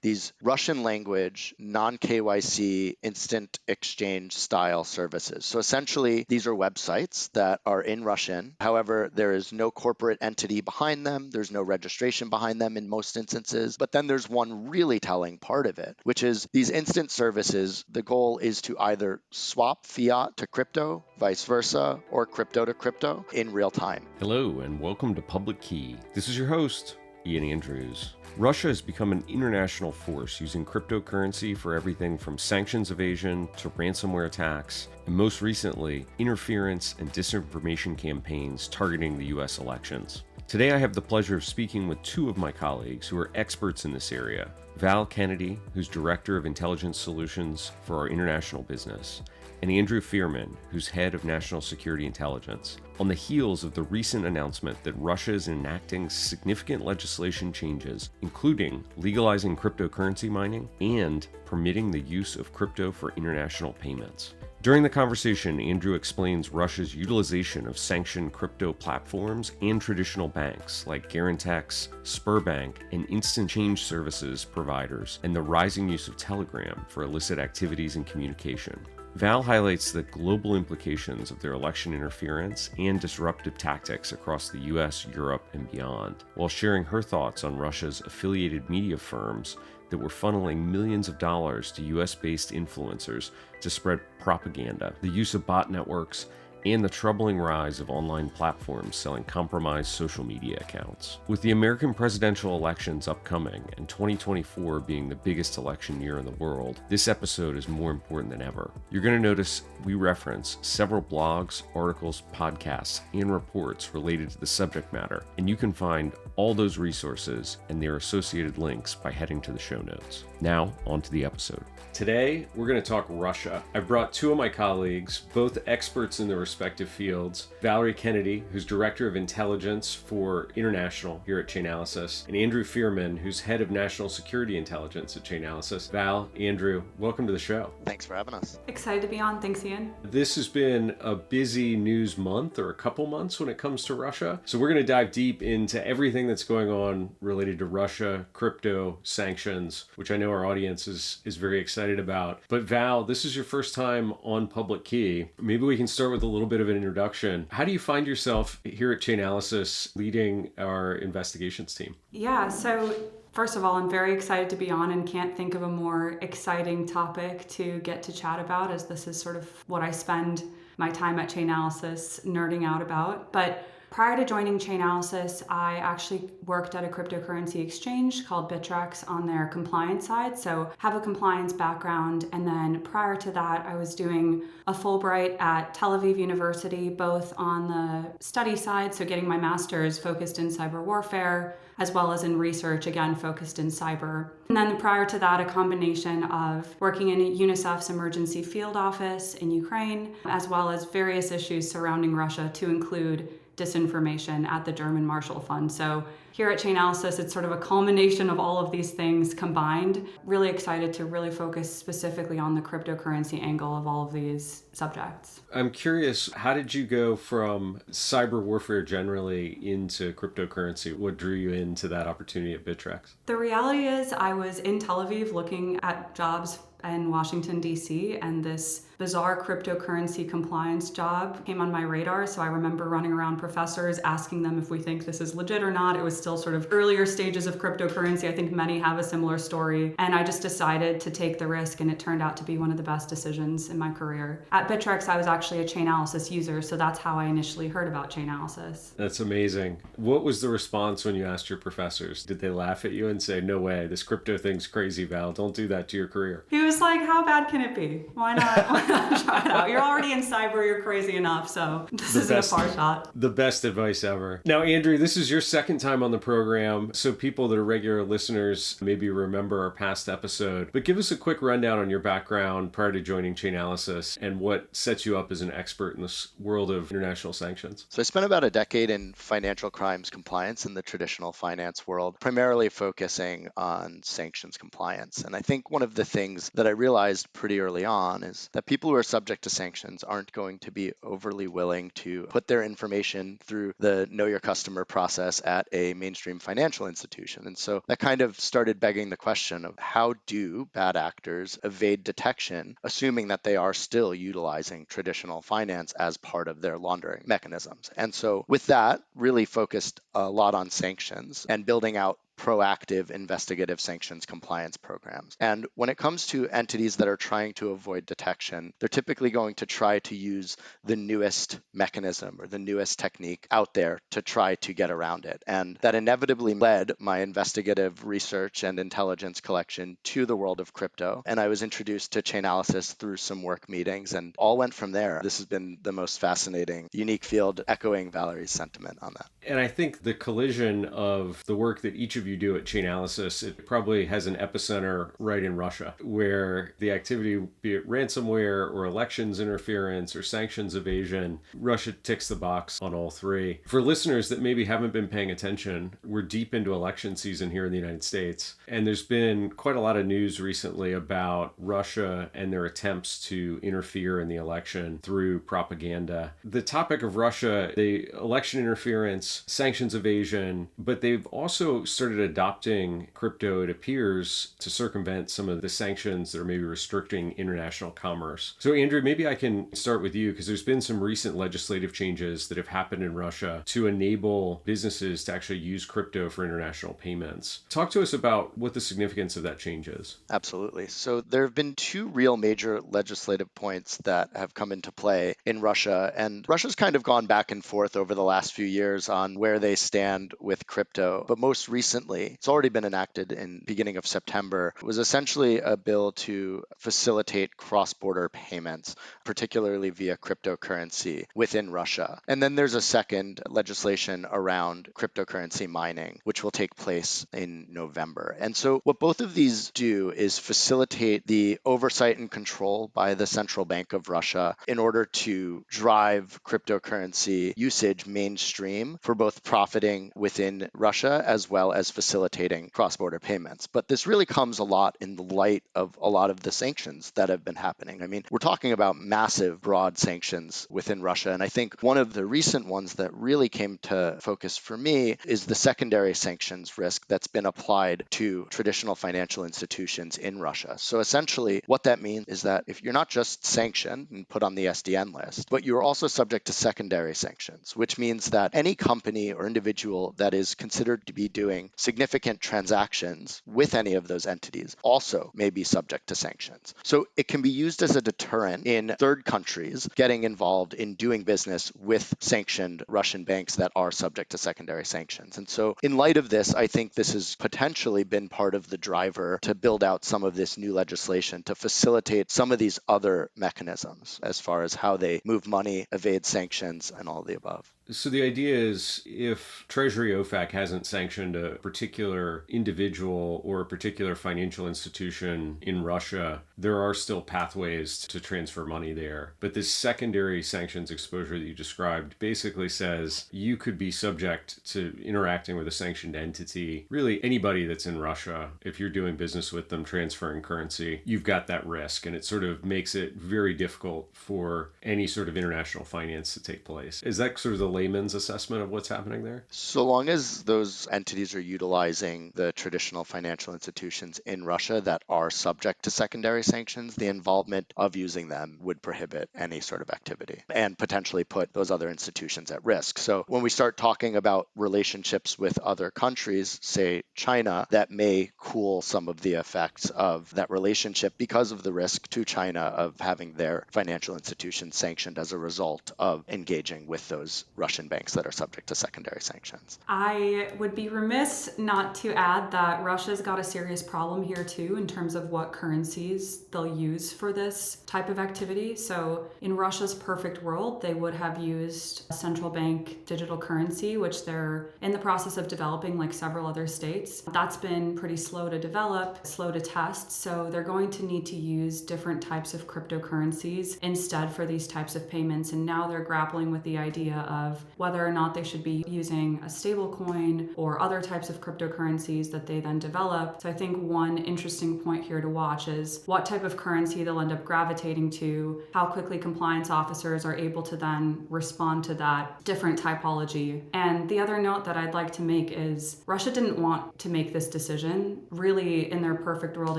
these Russian language, non-KYC, instant exchange style services. So essentially, these are websites that are in Russian. However, there is no corporate entity behind them. There's no registration behind them in most instances. But then there's one really telling part of it, which is these instant services. The goal is to either swap fiat to crypto, vice versa, or crypto to crypto in real time. Hello, and welcome to Public Key. This is your host, Ian Andrews. Russia has become an international force using cryptocurrency for everything from sanctions evasion to ransomware attacks, and most recently, interference and disinformation campaigns targeting the U.S. elections. Today I have the pleasure of speaking with two of my colleagues who are experts in this area. Val Kennedy, who's Director of Intelligence Solutions for our international business, and Andrew Fearman, who's Head of National Security Intelligence, on the heels of the recent announcement that Russia is enacting significant legislation changes, including legalizing cryptocurrency mining and permitting the use of crypto for international payments. During the conversation, Andrew explains Russia's utilization of sanctioned crypto platforms and traditional banks like Garantex, Sberbank, and instant change services providers, and the rising use of Telegram for illicit activities and communication. Val highlights the global implications of their election interference and disruptive tactics across the US, Europe, and beyond, while sharing her thoughts on Russia's affiliated media firms that were funneling millions of dollars to US-based influencers to spread propaganda, the use of bot networks, and the troubling rise of online platforms selling compromised social media accounts. With the American presidential elections upcoming and 2024 being the biggest election year in the world, this episode is more important than ever. You're going to notice we reference several blogs, articles, podcasts, and reports related to the subject matter, and you can find all those resources and their associated links by heading to the show notes. Now, on to the episode. Today, we're going to talk Russia. I've brought two of my colleagues, both experts in their respective fields. Valerie Kennedy, who's Director of Intelligence for International here at Chainalysis, and Andrew Fearman, who's Head of National Security Intelligence at Chainalysis. Val, Andrew, welcome to the show. Thanks for having us. Excited to be on. Thanks, Ian. This has been a busy news month or a couple months when it comes to Russia. So we're going to dive deep into everything that's going on related to Russia, crypto, sanctions, which I know our audience is very excited about. But Val, this is your first time on Public Key. Maybe we can start with a little bit of an introduction. How do you find yourself here at Chainalysis leading our investigations team? Yeah, so first of all, I'm very excited to be on and can't think of a more exciting topic to get to chat about, as this is sort of what I spend my time at Chainalysis nerding out about. But prior to joining Chainalysis, I actually worked at a cryptocurrency exchange called Bittrex on their compliance side, so have a compliance background. And then prior to that, I was doing a Fulbright at Tel Aviv University, both on the study side, so getting my master's focused in cyber warfare, as well as in research, again, focused in cyber. And then prior to that, a combination of working in UNICEF's emergency field office in Ukraine, as well as various issues surrounding Russia, to include disinformation at the German Marshall Fund. So here at Chainalysis, it's sort of a culmination of all of these things combined. Really excited to really focus specifically on the cryptocurrency angle of all of these subjects. I'm curious, how did you go from cyber warfare generally into cryptocurrency? What drew you into that opportunity at Bittrex? The reality is I was in Tel Aviv looking at jobs in Washington, D.C., and this bizarre cryptocurrency compliance job came on my radar. So I remember running around professors asking them if we think this is legit or not. It was still sort of earlier stages of cryptocurrency. I think many have a similar story. And I just decided to take the risk, and it turned out to be one of the best decisions in my career. At Bittrex, I was actually a Chainalysis user, so that's how I initially heard about Chainalysis. That's amazing. What was the response when you asked your professors? Did they laugh at you and say, "No way, this crypto thing's crazy, Val. Don't do that to your career"? He was like, how bad can it be? Why not try it out? You're already in cyber, you're crazy enough, so this isn't a far shot. The best advice ever. Now, Andrew, this is your second time on the program, so people that are regular listeners maybe remember our past episode, but give us a quick rundown on your background prior to joining Chainalysis and what sets you up as an expert in this world of international sanctions. So I spent about a decade in financial crimes compliance in the traditional finance world, primarily focusing on sanctions compliance. And I think one of the things that I realized pretty early on is that people who are subject to sanctions aren't going to be overly willing to put their information through the know your customer process at a mainstream financial institution. And so that kind of started begging the question of how do bad actors evade detection, assuming that they are still utilizing traditional finance as part of their laundering mechanisms. And so with that, really focused a lot on sanctions and building out proactive investigative sanctions compliance programs. And when it comes to entities that are trying to avoid detection, they're typically going to try to use the newest mechanism or the newest technique out there to try to get around it. And that inevitably led my investigative research and intelligence collection to the world of crypto. And I was introduced to Chainalysis through some work meetings and all went from there. This has been the most fascinating, unique field, echoing Valerie's sentiment on that. And I think the collision of the work that each of you do at Chainalysis, it probably has an epicenter right in Russia, where the activity, be it ransomware or elections interference or sanctions evasion, Russia ticks the box on all three. For listeners that maybe haven't been paying attention, we're deep into election season here in the United States. And there's been quite a lot of news recently about Russia and their attempts to interfere in the election through propaganda. The topic of Russia, the election interference, sanctions evasion, but they've also started adopting crypto, it appears, to circumvent some of the sanctions that are maybe restricting international commerce. So Andrew, maybe I can start with you because there's been some recent legislative changes that have happened in Russia to enable businesses to actually use crypto for international payments. Talk to us about what the significance of that change is. Absolutely. So there have been two real major legislative points that have come into play in Russia, and Russia's kind of gone back and forth over the last few years on where they stand with crypto. But most recently, it's already been enacted in beginning of September. It was essentially a bill to facilitate cross-border payments, particularly via cryptocurrency within Russia. And then there's a second legislation around cryptocurrency mining, which will take place in November. And so what both of these do is facilitate the oversight and control by the Central Bank of Russia in order to drive cryptocurrency usage mainstream for both profiting within Russia as well as facilitating cross-border payments. But this really comes a lot in the light of a lot of the sanctions that have been happening. I mean, we're talking about massive, broad sanctions within Russia. And I think one of the recent ones that really came to focus for me is the secondary sanctions risk that's been applied to traditional financial institutions in Russia. So essentially, what that means is that if you're not just sanctioned and put on the SDN list, but you're also subject to secondary sanctions, which means that any company or individual that is considered to be doing significant transactions with any of those entities also may be subject to sanctions. So it can be used as a deterrent in third countries getting involved in doing business with sanctioned Russian banks that are subject to secondary sanctions. And so in light of this, I think this has potentially been part of the driver to build out some of this new legislation to facilitate some of these other mechanisms as far as how they move money, evade sanctions, and all of the above. So the idea is if Treasury OFAC hasn't sanctioned a particular individual or a particular financial institution in Russia, there are still pathways to transfer money there. But this secondary sanctions exposure that you described basically says you could be subject to interacting with a sanctioned entity, really anybody that's in Russia. If you're doing business with them, transferring currency, you've got that risk. And it sort of makes it very difficult for any sort of international finance to take place. Is that sort of the layman's assessment of what's happening there? So long as those entities are utilizing the traditional financial institutions in Russia that are subject to secondary sanctions, the involvement of using them would prohibit any sort of activity and potentially put those other institutions at risk. So when we start talking about relationships with other countries, say China, that may cool some of the effects of that relationship because of the risk to China of having their financial institutions sanctioned as a result of engaging with those Russian banks that are subject to secondary sanctions. I would be remiss not to add that Russia's got a serious problem here too in terms of what currencies they'll use for this type of activity. So in Russia's perfect world, they would have used a central bank digital currency, which they're in the process of developing like several other states. That's been pretty slow to develop, slow to test. So they're going to need to use different types of cryptocurrencies instead for these types of payments. And now they're grappling with the idea of of whether or not they should be using a stable coin or other types of cryptocurrencies that they then develop. So I think one interesting point here to watch is what type of currency they'll end up gravitating to, how quickly compliance officers are able to then respond to that different typology. And the other note that I'd like to make is Russia didn't want to make this decision. Really, in their perfect world,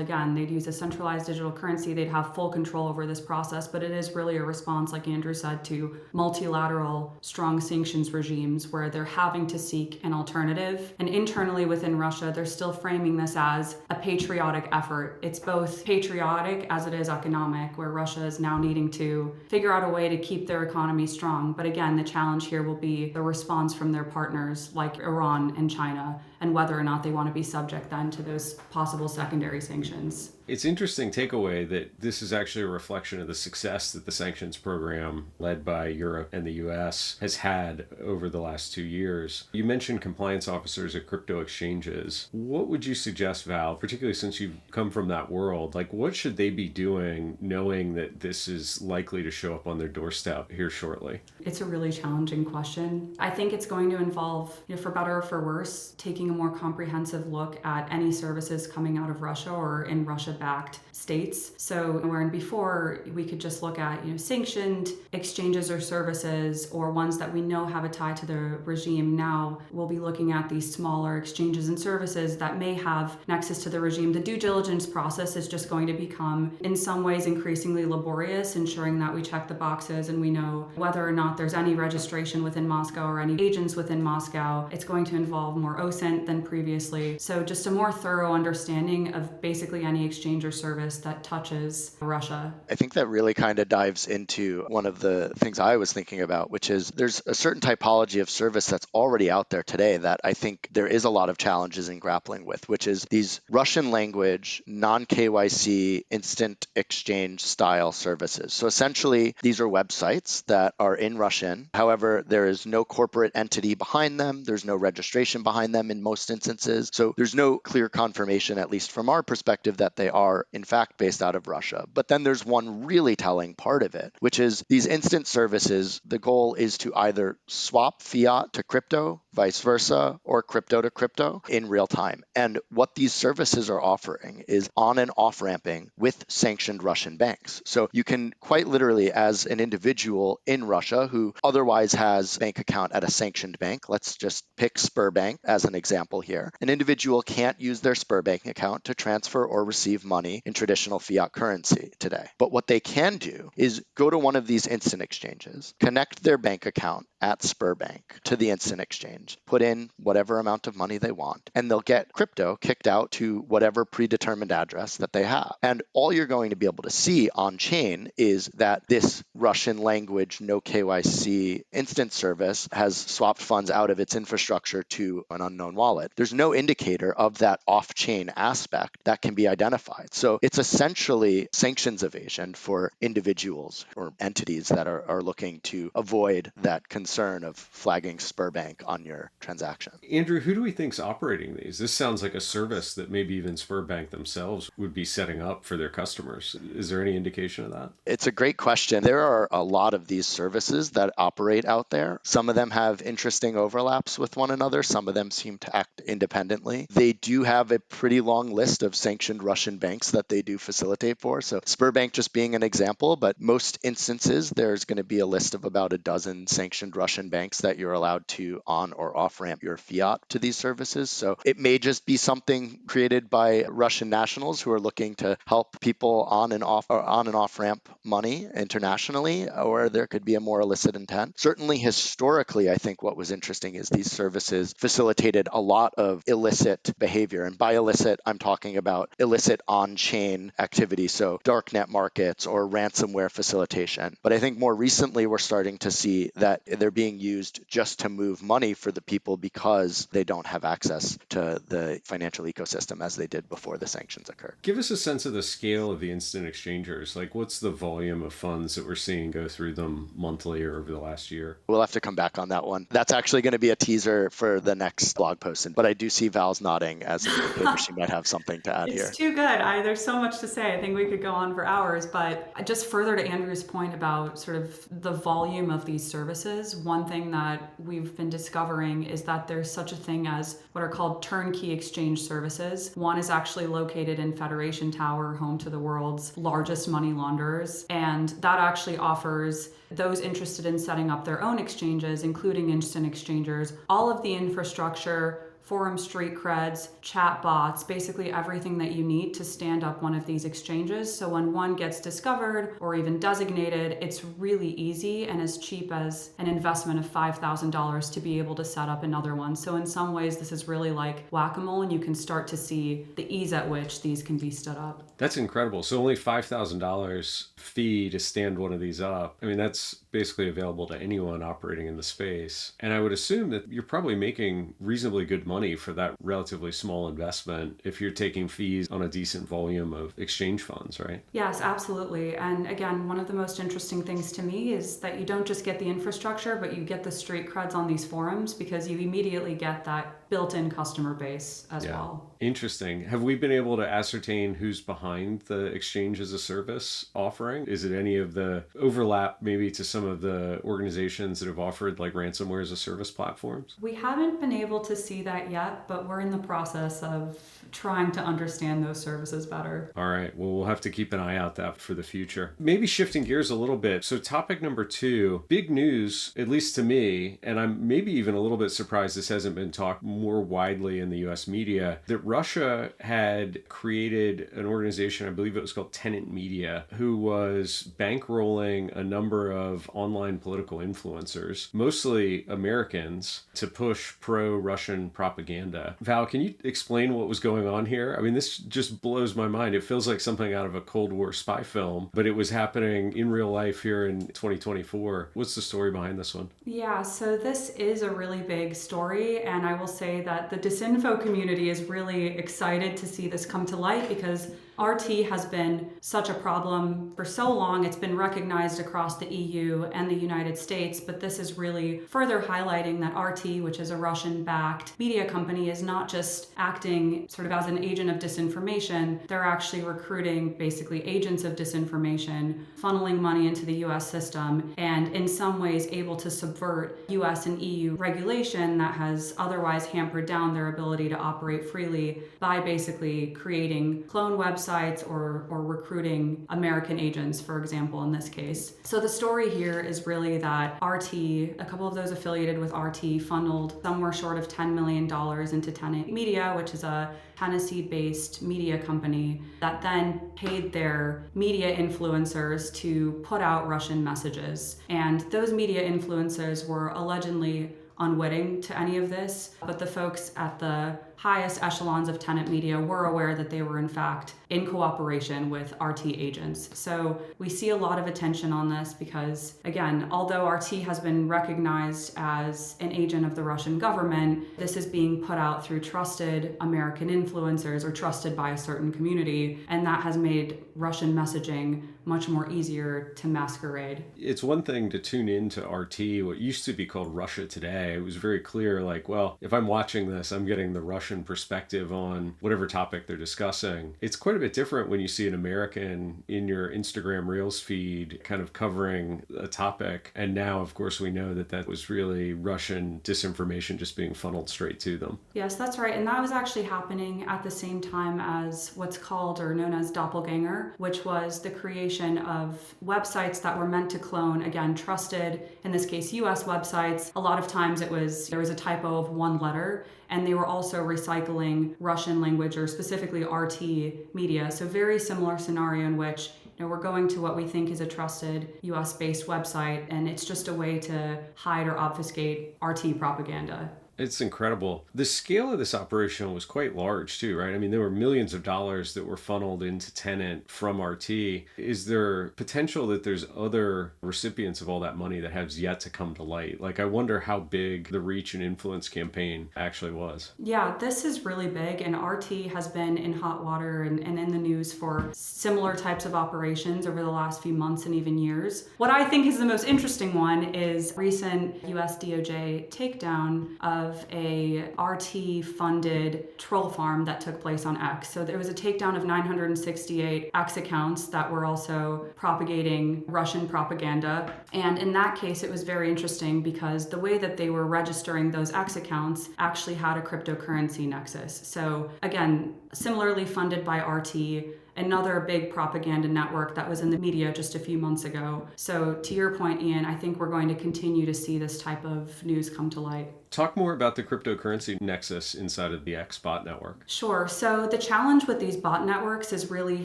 again, they'd use a centralized digital currency, they'd have full control over this process, but it is really a response, like Andrew said, to multilateral, strong sanctions regimes where they're having to seek an alternative. And internally within Russia, they're still framing this as a patriotic effort. It's both patriotic as it is economic, where Russia is now needing to figure out a way to keep their economy strong. But again, the challenge here will be the response from their partners like Iran and China, and whether or not they want to be subject then to those possible secondary sanctions. It's interesting takeaway that this is actually a reflection of the success that the sanctions program led by Europe and the US has had over the last 2 years. You mentioned compliance officers at crypto exchanges. What would you suggest, Val, particularly since you've come from that world? Like, what should they be doing knowing that this is likely to show up on their doorstep here shortly? It's a really challenging question. I think it's going to involve, for better or for worse, taking a more comprehensive look at any services coming out of Russia or in Russia-backed states. So wherein before we could just look at, sanctioned exchanges or services or ones that we know have a tie to the regime, now we'll be looking at these smaller exchanges and services that may have nexus to the regime. The due diligence process is just going to become, in some ways, increasingly laborious, ensuring that we check the boxes and we know whether or not there's any registration within Moscow or any agents within Moscow. It's going to involve more OSINT than previously. So just a more thorough understanding of basically any exchange or service that touches Russia. I think that really kind of dives into one of the things I was thinking about, which is there's a certain typology of service that's already out there today that I think there is a lot of challenges in grappling with, which is these Russian language, non-KYC, instant exchange style services. So essentially, these are websites that are in Russian. However, there is no corporate entity behind them. There's no registration behind them in most instances. So there's no clear confirmation, at least from our perspective, that they are in fact based out of Russia. But then there's one really telling part of it, which is these instant services. The goal is to either swap fiat to crypto, vice versa, or crypto to crypto in real time. And what these services are offering is on and off ramping with sanctioned Russian banks. So you can quite literally, as an individual in Russia who otherwise has a bank account at a sanctioned bank, let's just pick Sberbank as an example here. An individual can't use their Sberbank account to transfer or receive money in traditional fiat currency today. But what they can do is go to one of these instant exchanges, connect their bank account at Sberbank to the instant exchange, put in whatever amount of money they want, and they'll get crypto kicked out to whatever predetermined address that they have. And all you're going to be able to see on chain is that this Russian language, no KYC instant service has swapped funds out of its infrastructure to an unknown wallet. There's no indicator of that off-chain aspect that can be identified. So it's essentially sanctions evasion for individuals or entities that are looking to avoid that concern of flagging Sberbank on your transaction. Andrew, who do we think's operating these? This sounds like a service that maybe even Sberbank themselves would be setting up for their customers. Is there any indication of that? It's a great question. There are a lot of these services that operate out there. Some of them have interesting overlaps with one another. Some of them seem to act independently. They do have a pretty long list of sanctioned Russian banks that they do facilitate for. So Sberbank just being an example, but most instances, there's going to be a list of about a dozen sanctioned Russian banks that you're allowed to on or off ramp your fiat to these services. So it may just be something created by Russian nationals who are looking to help people on and off ramp money internationally, or there could be a more illicit intent. Certainly historically, I think what was interesting is these services facilitated a lot of illicit behavior. And by illicit, I'm talking about illicit on-chain activity, so darknet markets or ransomware facilitation. But I think more recently, we're starting to see that they're being used just to move money for the people because they don't have access to the financial ecosystem as they did before the sanctions occurred. Give us a sense of the scale of the instant exchangers. Like, what's the volume of funds that we're seeing go through them monthly or over the last year? We'll have to come back on that one. That's actually going to be a teaser for the next blog post posts. But I do see Val's nodding as an indicator she might have something to add It's here. too good. There's so much to say. I think we could go on for hours, but just further to Andrew's point about sort of the volume of these services, one thing that we've been discovering is that there's such a thing as what are called turnkey exchange services. One is actually located in Federation Tower, home to the world's largest money launderers, and that actually offers those interested in setting up their own exchanges, including instant exchangers, all of the infrastructure, forum street creds, chat bots, basically everything that you need to stand up one of these exchanges. So when one gets discovered or even designated, it's really easy and as cheap as an investment of $5,000 to be able to set up another one. So in some ways, this is really like whack-a-mole, and you can start to see the ease at which these can be stood up. That's incredible. So only $5,000 fee to stand one of these up. I mean, that's basically available to anyone operating in the space. And I would assume that you're probably making reasonably good money for that relatively small investment if you're taking fees on a decent volume of exchange funds, right? Yes, absolutely. And again, one of the most interesting things to me is that you don't just get the infrastructure, but you get the street creds on these forums because you immediately get that built-in customer base as well. Interesting. Have we been able to ascertain who's behind the exchange as a service offering? Is it any of the overlap maybe to some of the organizations that have offered like ransomware as a service platforms? We haven't been able to see that yet, but we're in the process of trying to understand those services better. All right. Well, we'll have to keep an eye out that for the future. Maybe shifting gears a little bit. So topic number 2, big news, at least to me, and I'm maybe even a little bit surprised this hasn't been talked more widely in the US media, that Russia had created an organization, I believe it was called Tenant Media, who was bankrolling a number of online political influencers, mostly Americans, to push pro-Russian propaganda. Val, can you explain what was going on here? I mean, this just blows my mind. It feels like something out of a Cold War spy film, but it was happening in real life here in 2024. What's the story behind this one? Yeah, so this is a really big story, and I will say that the disinfo community is really excited to see this come to light because RT has been such a problem for so long. It's been recognized across the EU and the United States, but this is really further highlighting that RT, which is a Russian-backed media company, is not just acting sort of as an agent of disinformation. They're actually recruiting basically agents of disinformation, funneling money into the US system, and in some ways able to subvert US and EU regulation that has otherwise hampered down their ability to operate freely by basically creating clone websites or recruiting American agents, for example, in this case. So the story here is really that RT, a couple of those affiliated with RT, funneled somewhere short of $10 million into Tenant Media, which is a Tennessee-based media company that then paid their media influencers to put out Russian messages. And those media influencers were allegedly unwitting to any of this, but the folks at the highest echelons of Tenant Media were aware that they were in fact in cooperation with RT agents. So we see a lot of attention on this because, again, although RT has been recognized as an agent of the Russian government, this is being put out through trusted American influencers or trusted by a certain community, and that has made Russian messaging much more easier to masquerade. It's one thing to tune into RT, what used to be called Russia Today. It was very clear, like, well, if I'm watching this, I'm getting the Russian perspective on whatever topic they're discussing. It's quite a bit different when you see an American in your Instagram Reels feed kind of covering a topic. And now, of course, we know that that was really Russian disinformation just being funneled straight to them. Yes, that's right. And that was actually happening at the same time as what's called or known as doppelganger, which was the creation of websites that were meant to clone, again, trusted, in this case, US websites. A lot of times there was a typo of one letter, and they were also recycling Russian language or specifically RT media. So very similar scenario in which we're going to what we think is a trusted US-based website, and it's just a way to hide or obfuscate RT propaganda. It's incredible. The scale of this operation was quite large too, right? I mean, there were millions of dollars that were funneled into Tenant from RT. Is there potential that there's other recipients of all that money that has yet to come to light? Like, I wonder how big the reach and influence campaign actually was. Yeah, this is really big, and RT has been in hot water and in the news for similar types of operations over the last few months and even years. What I think is the most interesting one is recent US DOJ takedown of of a RT-funded troll farm that took place on X. So there was a takedown of 968 X accounts that were also propagating Russian propaganda. And in that case, it was very interesting because the way that they were registering those X accounts actually had a cryptocurrency nexus. So again, similarly funded by RT, another big propaganda network that was in the media just a few months ago. So to your point, Ian, I think we're going to continue to see this type of news come to light. Talk more about the cryptocurrency nexus inside of the X bot network. Sure. So the challenge with these bot networks is really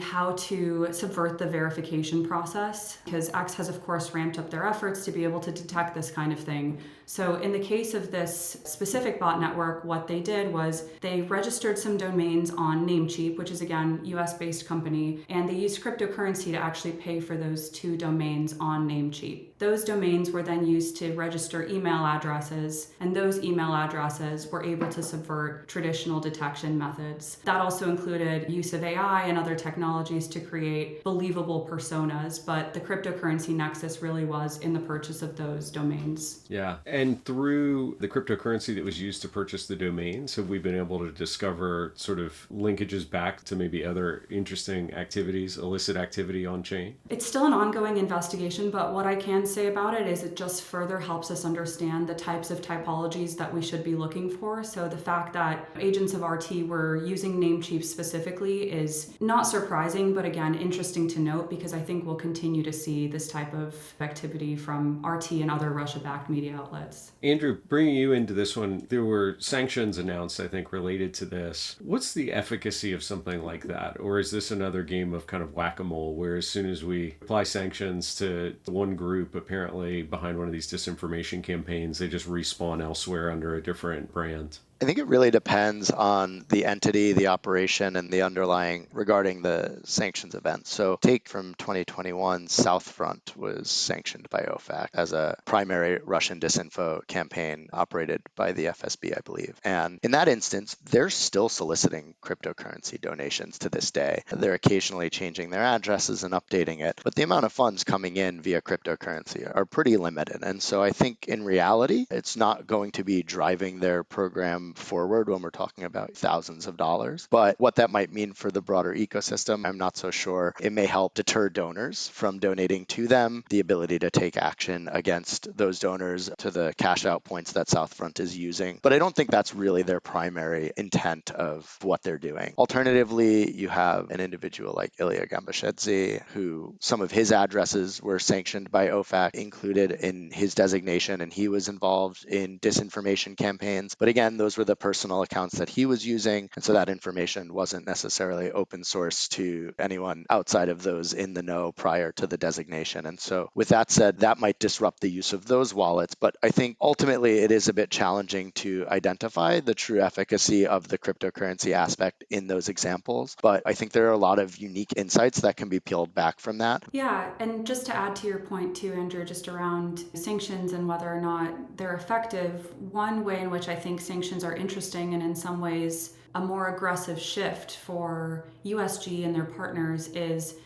how to subvert the verification process, because X has, of course, ramped up their efforts to be able to detect this kind of thing. So in the case of this specific bot network, what they did was they registered some domains on Namecheap, which is, again, US-based company, and they used cryptocurrency to actually pay for those 2 domains on Namecheap. Those domains were then used to register email addresses, and those email addresses were able to subvert traditional detection methods. That also included use of AI and other technologies to create believable personas, but the cryptocurrency nexus really was in the purchase of those domains. Yeah, and through the cryptocurrency that was used to purchase the domains, have we been able to discover sort of linkages back to maybe other interesting activities, illicit activity on chain? It's still an ongoing investigation, but what I can say about it is it just further helps us understand the types of typologies that we should be looking for. So the fact that agents of RT were using Namecheap specifically is not surprising, but again, interesting to note because I think we'll continue to see this type of activity from RT and other Russia-backed media outlets. Andrew, bringing you into this one, there were sanctions announced, I think, related to this. What's the efficacy of something like that? Or is this another game of kind of whack-a-mole where as soon as we apply sanctions to one group, apparently behind one of these disinformation campaigns, they just respawn elsewhere under a different brand? I think it really depends on the entity, the operation, and the underlying regarding the sanctions event. So take from 2021, Southfront was sanctioned by OFAC as a primary Russian disinfo campaign operated by the FSB, I believe. And in that instance, they're still soliciting cryptocurrency donations to this day. They're occasionally changing their addresses and updating it, but the amount of funds coming in via cryptocurrency are pretty limited. And so I think in reality, it's not going to be driving their program forward when we're talking about thousands of dollars. But what that might mean for the broader ecosystem, I'm not so sure. It may help deter donors from donating to them, the ability to take action against those donors to the cash out points that Southfront is using. But I don't think that's really their primary intent of what they're doing. Alternatively, you have an individual like Ilya Gambashidze, who some of his addresses were sanctioned by OFAC, included in his designation, and he was involved in disinformation campaigns. But again, those were the personal accounts that he was using, and so that information wasn't necessarily open source to anyone outside of those in the know prior to the designation. And so with that said, that might disrupt the use of those wallets, but I think ultimately it is a bit challenging to identify the true efficacy of the cryptocurrency aspect in those examples. But I think there are a lot of unique insights that can be peeled back from that. Yeah, and just to add to your point too, Andrew, just around sanctions and whether or not they're effective, one way in which I think sanctions are interesting and in some ways a more aggressive shift for USG and their partners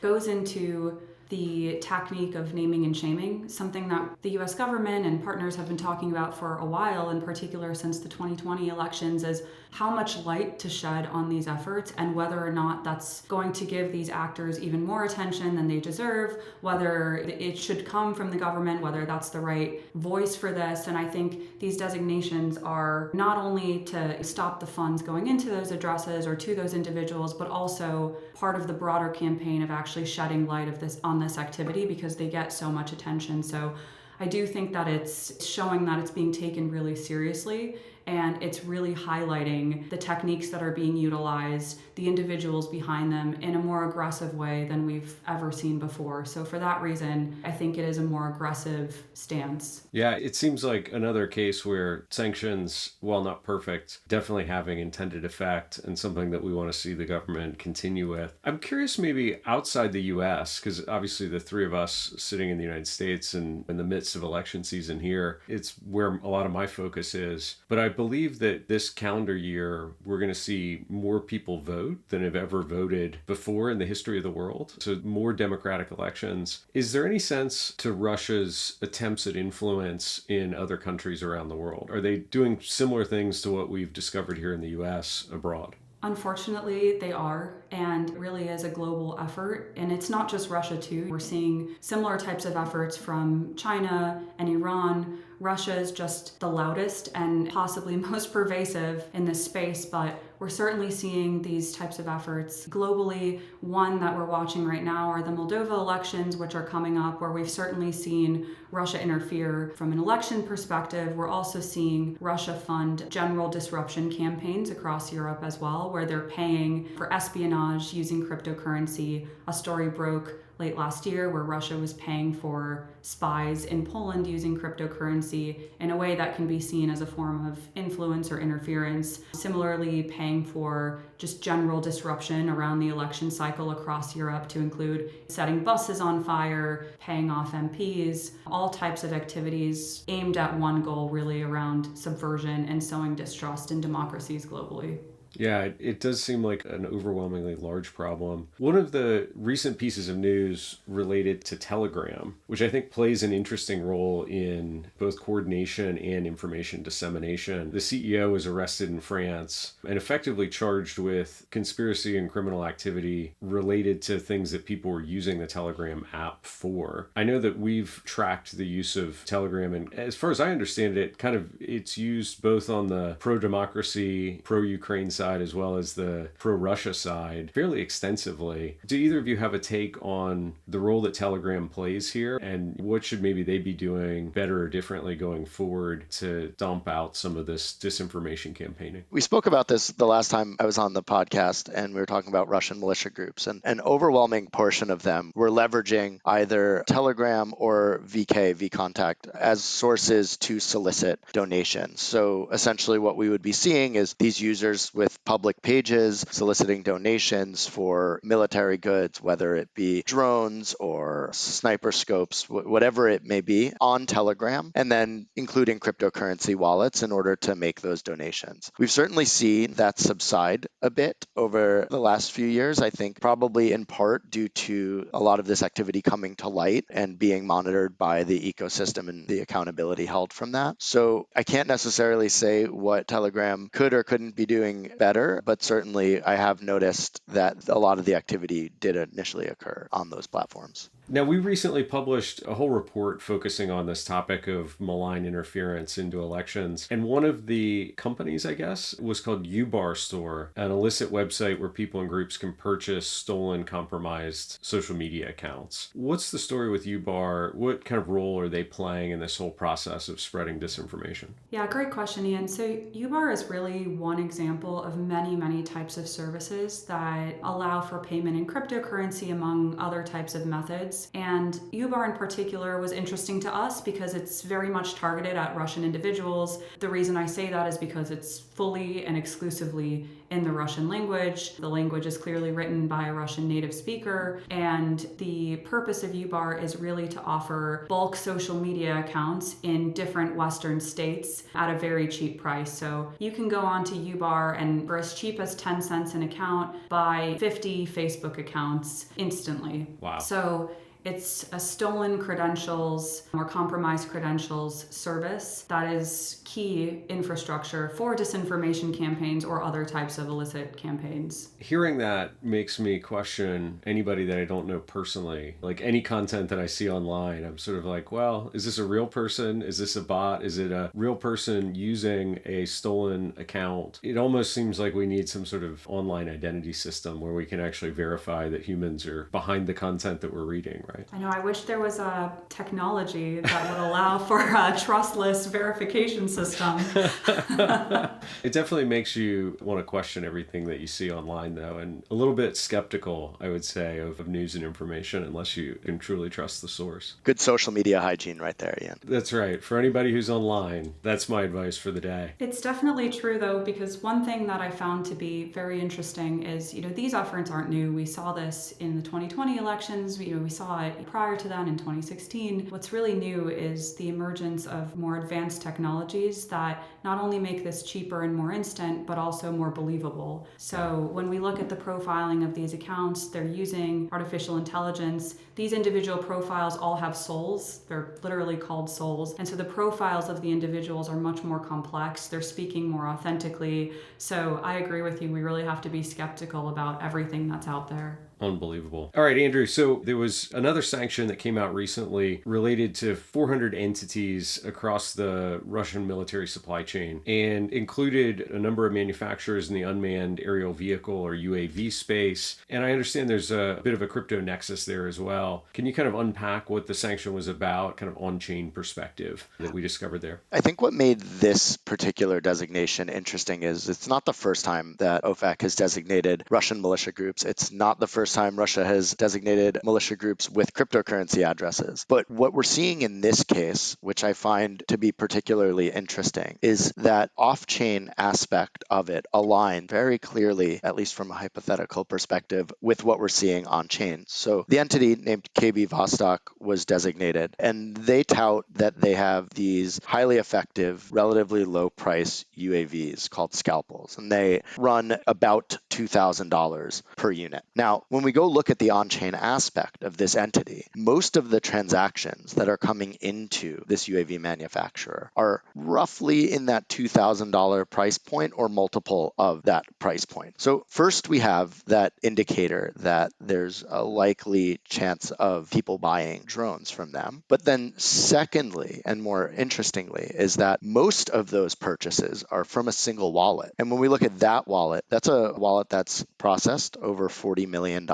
goes into the technique of naming and shaming, something that the US government and partners have been talking about for a while, in particular since the 2020 elections, is how much light to shed on these efforts and whether or not that's going to give these actors even more attention than they deserve, whether it should come from the government, whether that's the right voice for this. And I think these designations are not only to stop the funds going into those addresses or to those individuals, but also part of the broader campaign of actually shedding light of this on this activity because they get so much attention. So I do think that it's showing that it's being taken really seriously, and it's really highlighting the techniques that are being utilized, the individuals behind them in a more aggressive way than we've ever seen before. So for that reason, I think it is a more aggressive stance. Yeah, it seems like another case where sanctions, while not perfect, definitely having intended effect and something that we want to see the government continue with. I'm curious maybe outside the US, because obviously the three of us sitting in the United States and in the midst of election season here, it's where a lot of my focus is. But believe that this calendar year, we're going to see more people vote than have ever voted before in the history of the world. So more democratic elections. Is there any sense to Russia's attempts at influence in other countries around the world? Are they doing similar things to what we've discovered here in the US abroad? Unfortunately, they are, and it really is a global effort. And it's not just Russia, too. We're seeing similar types of efforts from China and Iran. Russia is just the loudest and possibly most pervasive in this space, but we're certainly seeing these types of efforts globally. One that we're watching right now are the Moldova elections, which are coming up, where we've certainly seen Russia interfere from an election perspective. We're also seeing Russia fund general disruption campaigns across Europe as well, where they're paying for espionage using cryptocurrency. A story broke late last year where Russia was paying for spies in Poland using cryptocurrency in a way that can be seen as a form of influence or interference. Similarly, paying for just general disruption around the election cycle across Europe, to include setting buses on fire, paying off MPs, all types of activities aimed at one goal, really around subversion and sowing distrust in democracies globally. Yeah, it does seem like an overwhelmingly large problem. One of the recent pieces of news related to Telegram, which I think plays an interesting role in both coordination and information dissemination. The CEO was arrested in France and effectively charged with conspiracy and criminal activity related to things that people were using the Telegram app for. I know that we've tracked the use of Telegram, and as far as I understand it, it's used both on the pro-democracy, pro-Ukraine side as well as the pro-Russia side fairly extensively. Do either of you have a take on the role that Telegram plays here, and what should maybe they be doing better or differently going forward to dump out some of this disinformation campaigning? We spoke about this the last time I was on the podcast, and we were talking about Russian militia groups, and an overwhelming portion of them were leveraging either Telegram or vContact as sources to solicit donations. So essentially what we would be seeing is these users with public pages soliciting donations for military goods, whether it be drones or sniper scopes, whatever it may be, on Telegram, and then including cryptocurrency wallets in order to make those donations. We've certainly seen that subside a bit over the last few years, I think probably in part due to a lot of this activity coming to light and being monitored by the ecosystem and the accountability held from that. So I can't necessarily say what Telegram could or couldn't be doing better, but certainly I have noticed that a lot of the activity did initially occur on those platforms. Now, we recently published a whole report focusing on this topic of malign interference into elections. And one of the companies, I guess, was called Ubar Store, an illicit website where people and groups can purchase stolen, compromised social media accounts. What's the story with Ubar? What kind of role are they playing in this whole process of spreading disinformation? Yeah, great question, Ian. So Ubar is really one example of many, many types of services that allow for payment in cryptocurrency, among other types of methods. And Ubar in particular was interesting to us because it's very much targeted at Russian individuals. The reason I say that is because it's fully and exclusively in the Russian language. The language is clearly written by a Russian native speaker, and the purpose of Ubar is really to offer bulk social media accounts in different Western states at a very cheap price. So you can go on to Ubar and for as cheap as 10 cents an account, buy 50 Facebook accounts instantly. Wow. So it's a stolen credentials or compromised credentials service that is key infrastructure for disinformation campaigns or other types of illicit campaigns. Hearing that makes me question anybody that I don't know personally. Like any content that I see online, I'm sort of like, well, is this a real person? Is this a bot? Is it a real person using a stolen account? It almost seems like we need some sort of online identity system where we can actually verify that humans are behind the content that we're reading, right? I know, I wish there was a technology that would allow for a trustless verification system. It definitely makes you want to question everything that you see online, though, and a little bit skeptical, I would say, of news and information unless you can truly trust the source. Good social media hygiene right there, Ian. That's right. For anybody who's online, that's my advice for the day. It's definitely true, though, because one thing that I found to be very interesting is, these efforts aren't new. We saw this in the 2020 elections. We saw But prior to that, in 2016, what's really new is the emergence of more advanced technologies that not only make this cheaper and more instant, but also more believable. So when we look at the profiling of these accounts, they're using artificial intelligence. These individual profiles all have souls. They're literally called souls. And so the profiles of the individuals are much more complex. They're speaking more authentically. So I agree with you. We really have to be skeptical about everything that's out there. Unbelievable. All right, Andrew. So there was another sanction that came out recently related to 400 entities across the Russian military supply chain and included a number of manufacturers in the unmanned aerial vehicle or UAV space. And I understand there's a bit of a crypto nexus there as well. Can you kind of unpack what the sanction was about, kind of on-chain perspective that we discovered there? I think what made this particular designation interesting is it's not the first time that OFAC has designated Russian militia groups. It's not the first time Russia has designated militia groups with cryptocurrency addresses. But what we're seeing in this case, which I find to be particularly interesting, is that off-chain aspect of it aligns very clearly, at least from a hypothetical perspective, with what we're seeing on-chain. So the entity named KB Vostok was designated, and they tout that they have these highly effective, relatively low price UAVs called scalpels, and they run about $2,000 per unit. Now, when we go look at the on-chain aspect of this entity, most of the transactions that are coming into this UAV manufacturer are roughly in that $2,000 price point or multiple of that price point. So first we have that indicator that there's a likely chance of people buying drones from them. But then secondly, and more interestingly, is that most of those purchases are from a single wallet. And when we look at that wallet, that's a wallet that's processed over $40 million.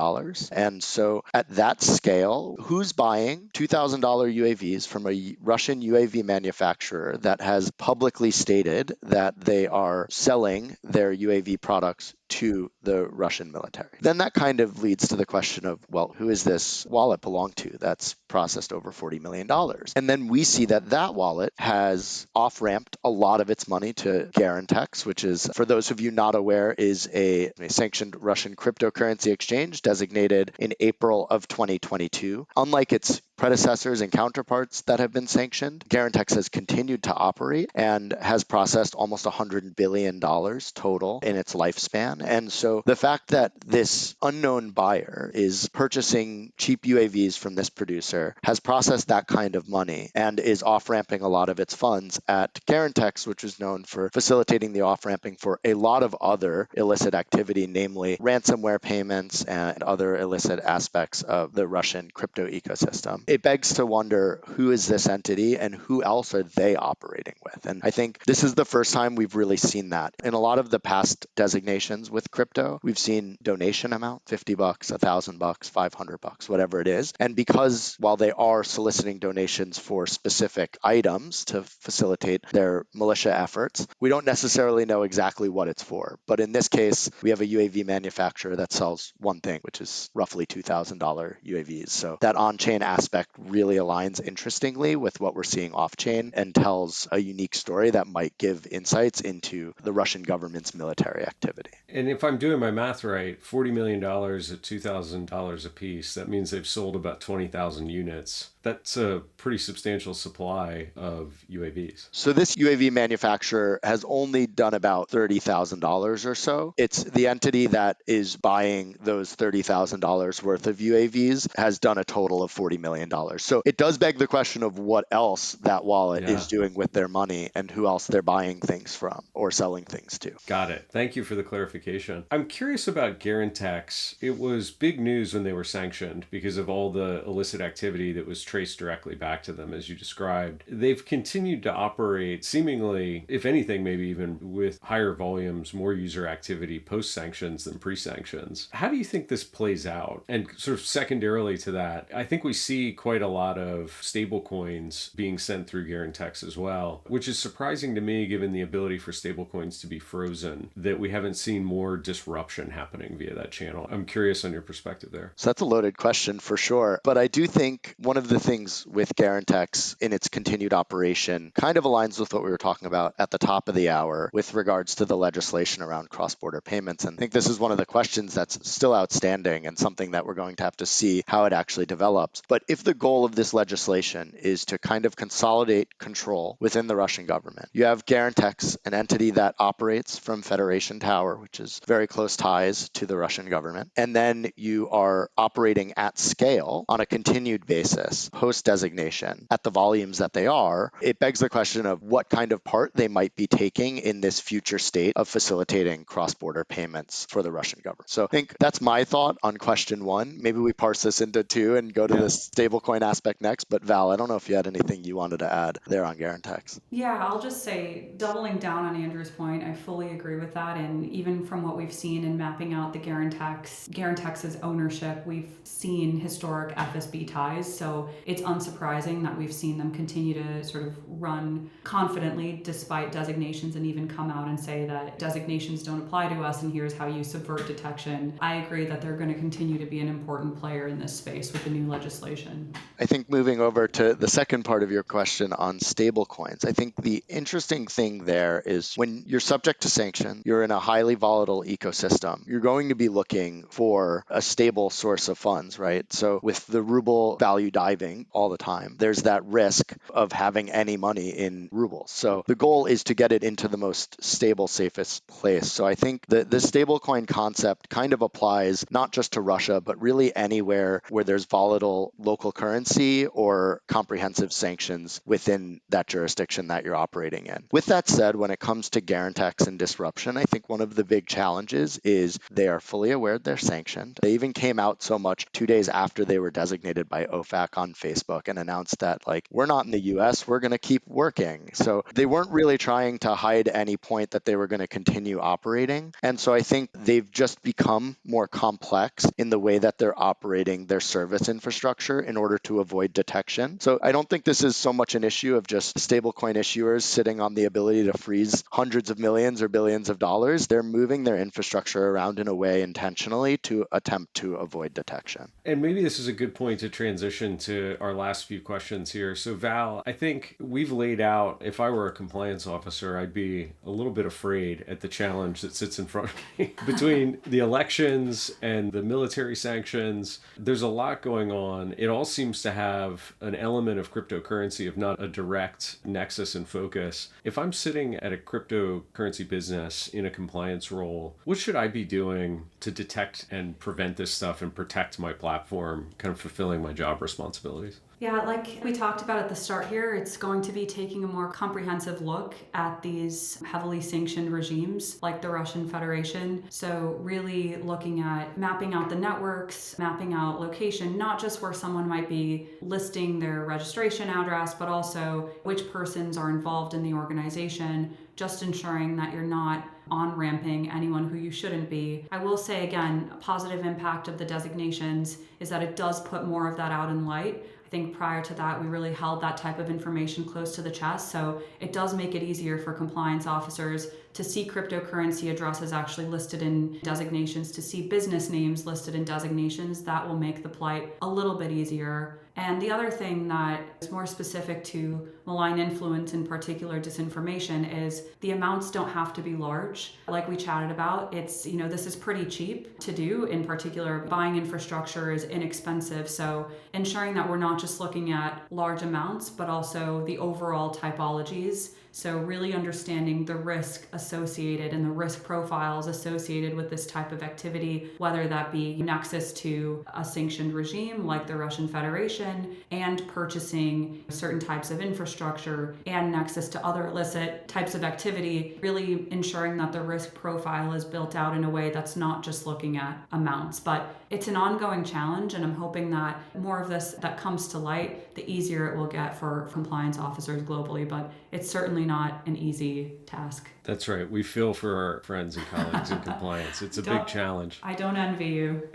And so at that scale, who's buying $2,000 UAVs from a Russian UAV manufacturer that has publicly stated that they are selling their UAV products to the Russian military? Then that kind of leads to the question of, well, who is this wallet belong to that's processed over $40 million? And then we see that that wallet has off-ramped a lot of its money to Garantex, which is, for those of you not aware, is a sanctioned Russian cryptocurrency exchange designated in April of 2022. Unlike its predecessors and counterparts that have been sanctioned, Garantex has continued to operate and has processed almost $100 billion total in its lifespan. And so the fact that this unknown buyer is purchasing cheap UAVs from this producer, has processed that kind of money, and is off-ramping a lot of its funds at Garantex, which is known for facilitating the off-ramping for a lot of other illicit activity, namely ransomware payments and other illicit aspects of the Russian crypto ecosystem. It begs to wonder, who is this entity and who else are they operating with? And I think this is the first time we've really seen that. In a lot of the past designations with crypto, we've seen donation amount, $50, $1,000, $500, whatever it is. And because while they are soliciting donations for specific items to facilitate their militia efforts, we don't necessarily know exactly what it's for. But in this case, we have a UAV manufacturer that sells one thing, which is roughly $2,000 UAVs. So that on-chain aspect really aligns interestingly with what we're seeing off-chain and tells a unique story that might give insights into the Russian government's military activity. And if I'm doing my math right, $40 million at $2,000 a piece, that means they've sold about 20,000 units. That's a pretty substantial supply of UAVs. So this UAV manufacturer has only done about $30,000 or so. It's the entity that is buying those $30,000 worth of UAVs has done a total of $40 million. So it does beg the question of what else that wallet is doing with their money and who else they're buying things from or selling things to. Got it. Thank you for the clarification. I'm curious about Garantex. It was big news when they were sanctioned because of all the illicit activity that was traced directly back to them, as you described. They've continued to operate seemingly, if anything, maybe even with higher volumes, more user activity post-sanctions than pre-sanctions. How do you think this plays out? And sort of secondarily to that, I think we see quite a lot of stable coins being sent through Garantex as well, which is surprising to me given the ability for stable coins to be frozen, that we haven't seen more disruption happening via that channel. I'm curious on your perspective there. So that's a loaded question for sure. But I do think one of the things with Garantex in its continued operation kind of aligns with what we were talking about at the top of the hour with regards to the legislation around cross-border payments. And I think this is one of the questions that's still outstanding and something that we're going to have to see how it actually develops. But if the goal of this legislation is to kind of consolidate control within the Russian government, you have Garantex, an entity that operates from Federation Tower, which is very close ties to the Russian government, and then you are operating at scale on a continued basis post-designation at the volumes that they are. It begs the question of what kind of part they might be taking in this future state of facilitating cross-border payments for the Russian government. So I think that's my thought on question one. Maybe we parse this into two and go to the stablecoin aspect next. But Val, I don't know if you had anything you wanted to add there on Garantex. Yeah, I'll just say, doubling down on Andrew's point, I fully agree with that. And even from what we've seen in mapping out the Garantex's ownership, we've seen historic FSB ties. So it's unsurprising that we've seen them continue to sort of run confidently despite designations and even come out and say that designations don't apply to us and here's how you subvert detection. I agree that they're going to continue to be an important player in this space with the new legislation. I think moving over to the second part of your question on stablecoins, I think the interesting thing there is when you're subject to sanction, you're in a highly volatile ecosystem, you're going to be looking for a stable source of funds, right? So with the ruble value diving all the time, there's that risk of having any money in rubles. So the goal is to get it into the most stable, safest place. So I think the stablecoin concept kind of applies not just to Russia, but really anywhere where there's volatile local currency or comprehensive sanctions within that jurisdiction that you're operating in. With that said, when it comes to Garantex and disruption, I think one of the big challenges is they are fully aware they're sanctioned. They even came out so much 2 days after they were designated by OFAC on Facebook and announced that, like, we're not in the US, we're going to keep working. So they weren't really trying to hide any point that they were going to continue operating. And so I think they've just become more complex in the way that they're operating their service infrastructure in order to avoid detection. So I don't think this is so much an issue of just stablecoin issuers sitting on the ability to freeze hundreds of millions or billions of dollars. They're moving their infrastructure around in a way intentionally to attempt to avoid detection. And maybe this is a good point to transition to our last few questions here. So Val, I think we've laid out, if I were a compliance officer, I'd be a little bit afraid at the challenge that sits in front of me between the elections and the military sanctions. There's a lot going on. It all seems to have an element of cryptocurrency, if not a direct nexus and focus. If I'm sitting at a cryptocurrency business in a compliance role, what should I be doing to detect and prevent this stuff and protect my platform, kind of fulfilling my job responsibilities? Yeah, like we talked about at the start here, it's going to be taking a more comprehensive look at these heavily sanctioned regimes like the Russian Federation. So really looking at mapping out the networks, mapping out location, not just where someone might be listing their registration address, but also which persons are involved in the organization, just ensuring that you're not on-ramping anyone who you shouldn't be. I will say again, a positive impact of the designations is that it does put more of that out in light. I think prior to that, we really held that type of information close to the chest. So it does make it easier for compliance officers to see cryptocurrency addresses actually listed in designations, to see business names listed in designations. That will make the plight a little bit easier. And the other thing that is more specific to malign influence, in particular disinformation, is the amounts don't have to be large. Like we chatted about, it's, this is pretty cheap to do. In particular, buying infrastructure is inexpensive. So ensuring that we're not just looking at large amounts, but also the overall typologies. So really understanding the risk associated and the risk profiles associated with this type of activity, whether that be nexus to a sanctioned regime like the Russian Federation and purchasing certain types of infrastructure and nexus to other illicit types of activity, really ensuring that the risk profile is built out in a way that's not just looking at amounts. But it's an ongoing challenge, and I'm hoping that more of this that comes to light, the easier it will get for compliance officers globally. But it's certainly not an easy task. That's right. We feel for our friends and colleagues in compliance. It's a big challenge. I don't envy you.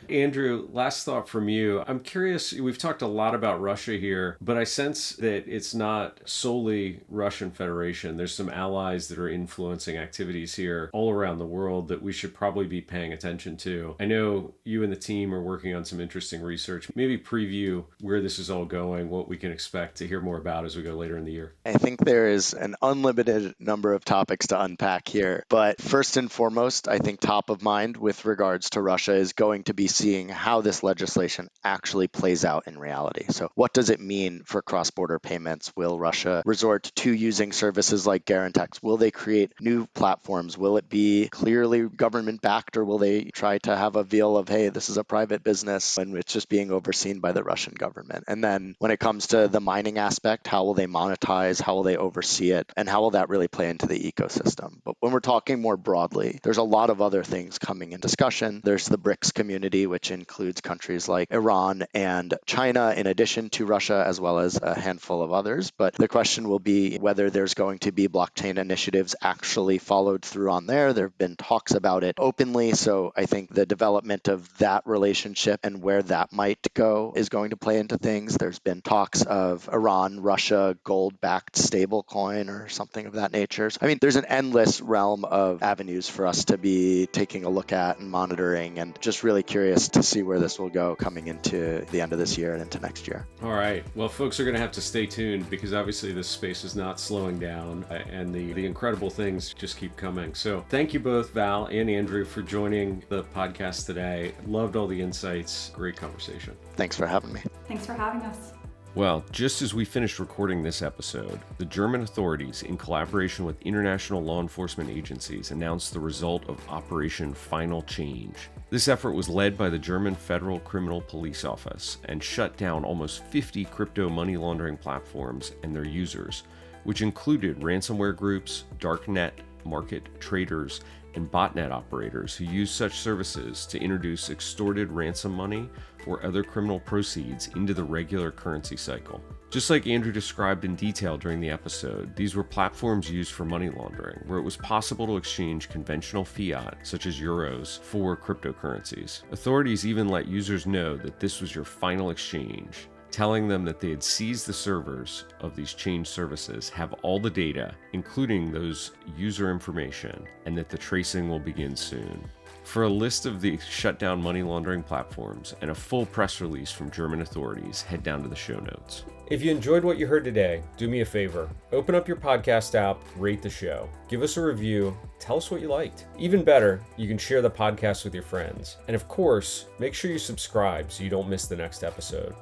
Andrew, last thought from you. I'm curious, we've talked a lot about Russia here, but I sense that it's not solely Russian Federation. There's some allies that are influencing activities here all around the world that we should probably be paying attention to. I know you and the team are working on some interesting research. Maybe preview where this is all going, what we can expect to hear more about as we go later in the year. I think there is an unlimited number of topics to unpack here. But first and foremost, I think top of mind with regards to Russia is going to be seeing how this legislation actually plays out in reality. So what does it mean for cross-border payments? Will Russia resort to using services like Garantex? Will they create new platforms? Will it be clearly government-backed, or will they try to have a veil of, hey, this is a private business and it's just being overseen by the Russian government? And then when it comes to the mining aspect, how will they monetize? How will they oversee it? And how will that really play into the ecosystem? But when we're talking more broadly, there's a lot of other things coming in discussion. There's the BRICS community, which includes countries like Iran and China, in addition to Russia, as well as a handful of others. But the question will be whether there's going to be blockchain initiatives actually followed through on there. There have been talks about it openly. So I think the development of that relationship and where that might go is going to play into things. There's been talks of Iran, Russia, gold-backed stablecoin or something of that nature. So, I mean, there's an endless realm of avenues for us to be taking a look at and monitoring, and just really curious to see where this will go coming into the end of this year and into next year. All right. Well, folks are going to have to stay tuned because obviously this space is not slowing down and the incredible things just keep coming. So thank you both, Val and Andrew, for joining the podcast today. Loved all the insights. Great conversation. Thanks for having me. Thanks for having us. Well, just as we finished recording this episode, the German authorities, in collaboration with international law enforcement agencies, announced the result of Operation Final Change. This effort was led by the German Federal Criminal Police Office and shut down almost 50 crypto money laundering platforms and their users, which included ransomware groups, darknet market traders, and botnet operators who use such services to introduce extorted ransom money or other criminal proceeds into the regular currency cycle. Just like Andrew described in detail during the episode, these were platforms used for money laundering, where it was possible to exchange conventional fiat, such as euros, for cryptocurrencies. Authorities even let users know that this was your final exchange, telling them that they had seized the servers of these change services, have all the data, including those user information, and that the tracing will begin soon. For a list of the shutdown money laundering platforms and a full press release from German authorities, head down to the show notes. If you enjoyed what you heard today, do me a favor. Open up your podcast app, rate the show, give us a review, tell us what you liked. Even better, you can share the podcast with your friends. And of course, make sure you subscribe so you don't miss the next episode.